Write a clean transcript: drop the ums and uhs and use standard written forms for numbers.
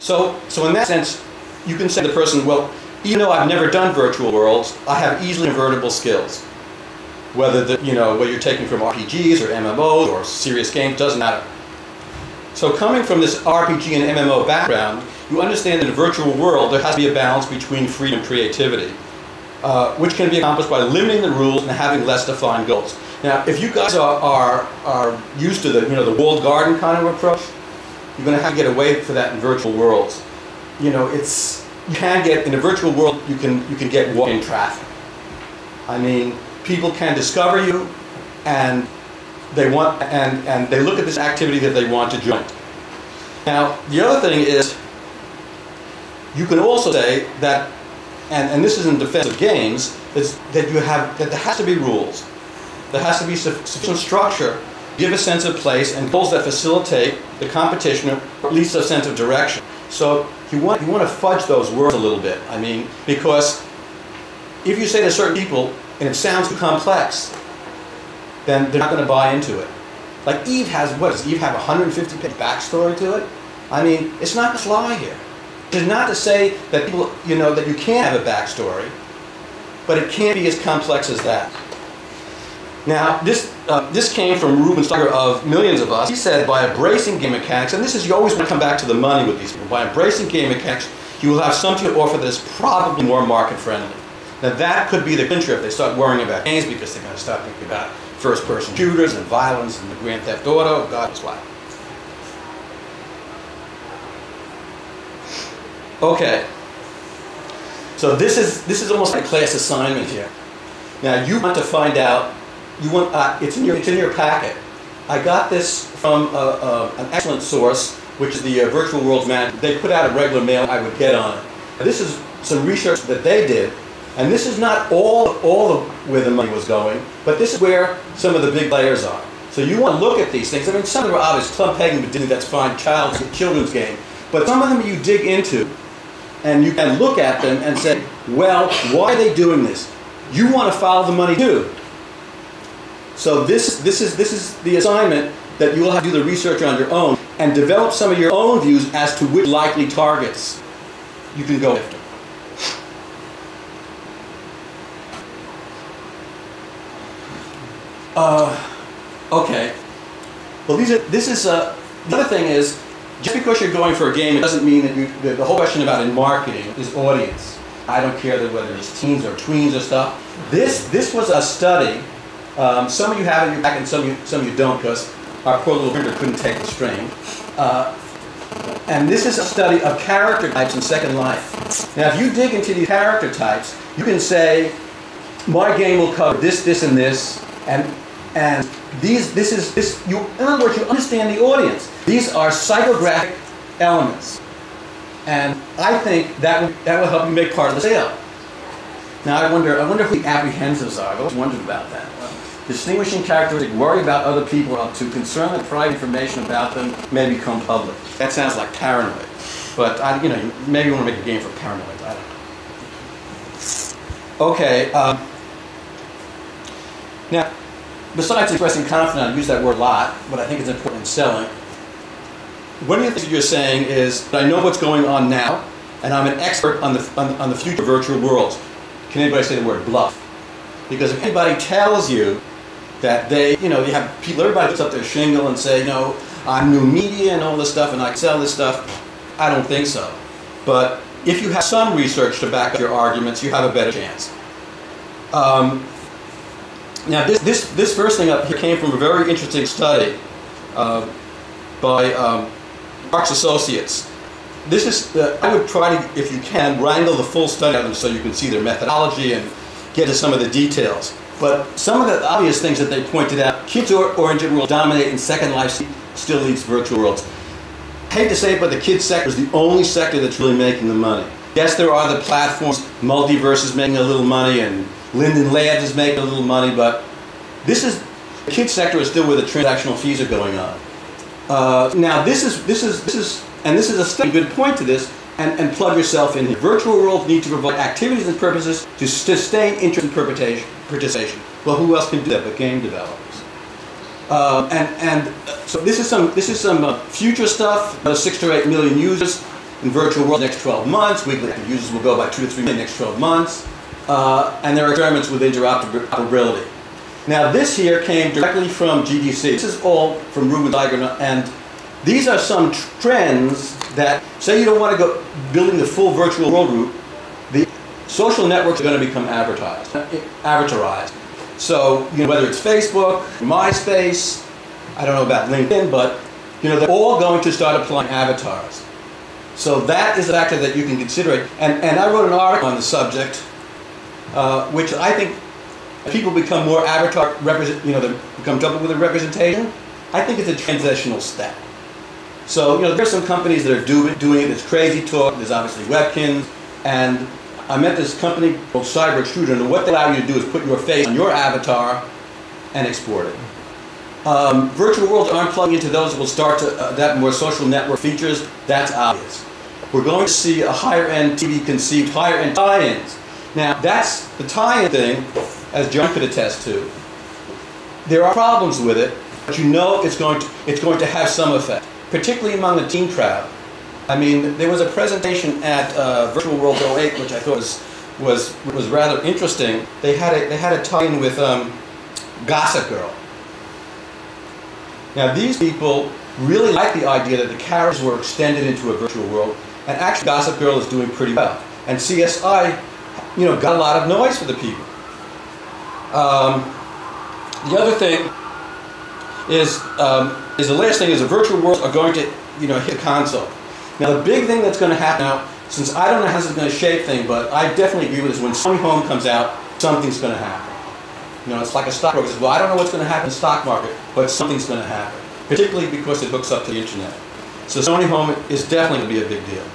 So in that sense, you can say to the person, well, even though I've never done virtual worlds, I have easily convertible skills. Whether whether you're taking from RPGs or MMOs or serious games, doesn't matter. So coming from this RPG and MMO background, you understand that in a virtual world there has to be a balance between freedom and creativity, which can be accomplished by limiting the rules and having less defined goals. Now, if you guys are used to the walled garden kind of approach, you're going to have to get away from that in virtual worlds. You can get in a virtual world you can get walk-in traffic. I mean, people can discover you, and they look at this activity that they want to join. Now, the other thing is, you can also say that, and this is in defense of games, is that there has to be rules. There has to be sufficient structure, give a sense of place, and goals that facilitate the competition, or at least a sense of direction. So you want to fudge those words a little bit. I mean, because if you say to certain people, and it sounds too complex, then they're not going to buy into it. Like Eve has, does Eve have a 150-page backstory to it? I mean, it's not going to fly here. It's not to say that people, that you can't have a backstory, but it can't be as complex as that. Now, this came from Ruben Steiger of millions of us. He said, by embracing game mechanics, and you always want to come back to the money with these people, by embracing game mechanics, you will have something to offer that is probably more market-friendly. Now, that could be the clincher if they start worrying about games, because they're going to start thinking about first-person shooters and violence and the Grand Theft Auto, God knows why. Okay, so this is almost like a class assignment here. Now, you want to find out. It's in your packet. I got this from an excellent source, which is the Virtual Worlds Management. They put out a regular mail I would get on it. This is some research that they did, and this is not all where the money was going, but this is where some of the big players are. So you want to look at these things. I mean, some of them are obvious. Club Pegging with Disney, that's fine, children's game. But some of them you dig into, and you can look at them and say, well, why are they doing this? You want to follow the money too. So this is the assignment that you will have to do the research on your own and develop some of your own views as to which likely targets you can go after. Okay. Well, the other thing is, just because you're going for a game, it doesn't mean that the whole question about in marketing is audience. I don't care whether it's teens or tweens or stuff. This was a study. Some of you have it in your back and some of you don't, because our poor little printer couldn't take the strain. And this is a study of character types in Second Life. Now, if you dig into these character types, you can say, my game will cover this, this, and this, and in other words, you understand the audience. These are psychographic elements. And I think that will help you make part of the sale. Now, I wonder who the apprehensives are. I've always wondered about that. Distinguishing characteristic, worry about other people are up to, concern that private information about them may become public. That sounds like paranoid. But, maybe you want to make a game for paranoid. I don't know. Okay. Now, besides expressing confidence, I use that word a lot, but I think it's important in selling. One of the things that you're saying is, I know what's going on now, and I'm an expert on the future virtual worlds. Can anybody say the word bluff? Because if anybody tells you that you have people, everybody puts up their shingle and say, I'm new media and all this stuff, and I can sell this stuff, I don't think so. But if you have some research to back up your arguments, you have a better chance. Now, this first thing up here came from a very interesting study by Mark's Associates. This is, I would try to, if you can, wrangle the full study of them so you can see their methodology and get to some of the details. But some of the obvious things that they pointed out, kids-oriented worlds dominate in Second Life, still leads virtual worlds. I hate to say it, but the kids sector is the only sector that's really making the money. Yes, there are the platforms, Multiverse is making a little money, and Linden Labs is making a little money, but the kids sector is still where the transactional fees are going on. Now, this is a study, good point to this, and plug yourself in here. Virtual worlds need to provide activities and purposes to sustain interest and participation. Well, who else can do that but game developers? So this is some future stuff. 6 to 8 million users. in virtual world next 12 months. Weekly active users will go by 2 to 3 million next 12 months. And there are experiments with interoperability. Now this here came directly from GDC. This is all from Ruben Zeiger, and these are some trends that, say you don't want to go building the full virtual world route, the social networks are going to become advertised. So, whether it's Facebook, MySpace, I don't know about LinkedIn, but, they're all going to start applying avatars. So that is a factor that you can consider. And I wrote an article on the subject, which I think people become more avatar they become double with a representation. I think it's a transitional step. So, there's some companies that are doing it. There's Crazy Talk, there's obviously Webkins, and I met this company called Cyber Extruder, and what they allow you to do is put your face on your avatar and export it. Virtual worlds aren't plugging into those that will start to adapt more social network features. That's obvious. We're going to see a higher-end TV conceived, higher-end tie-ins. Now, that's the tie-in thing, as John could attest to. There are problems with it, but it's going to have some effect, particularly among the teen crowd. I mean, there was a presentation at Virtual World 08, which I thought was rather interesting. They had a tie-in with Gossip Girl. Now, these people really like the idea that the characters were extended into a virtual world, and actually Gossip Girl is doing pretty well. And CSI, got a lot of noise for the people. The other thing is the last thing is the virtual worlds are going to hit the console. Now the big thing that's going to happen now, since I don't know how this is going to shape things, but I definitely agree with this. When Sony Home comes out, something's going to happen. It's like a stock market. Well, I don't know what's going to happen in the stock market, but something's going to happen, particularly because it hooks up to the internet. So Sony Home is definitely going to be a big deal.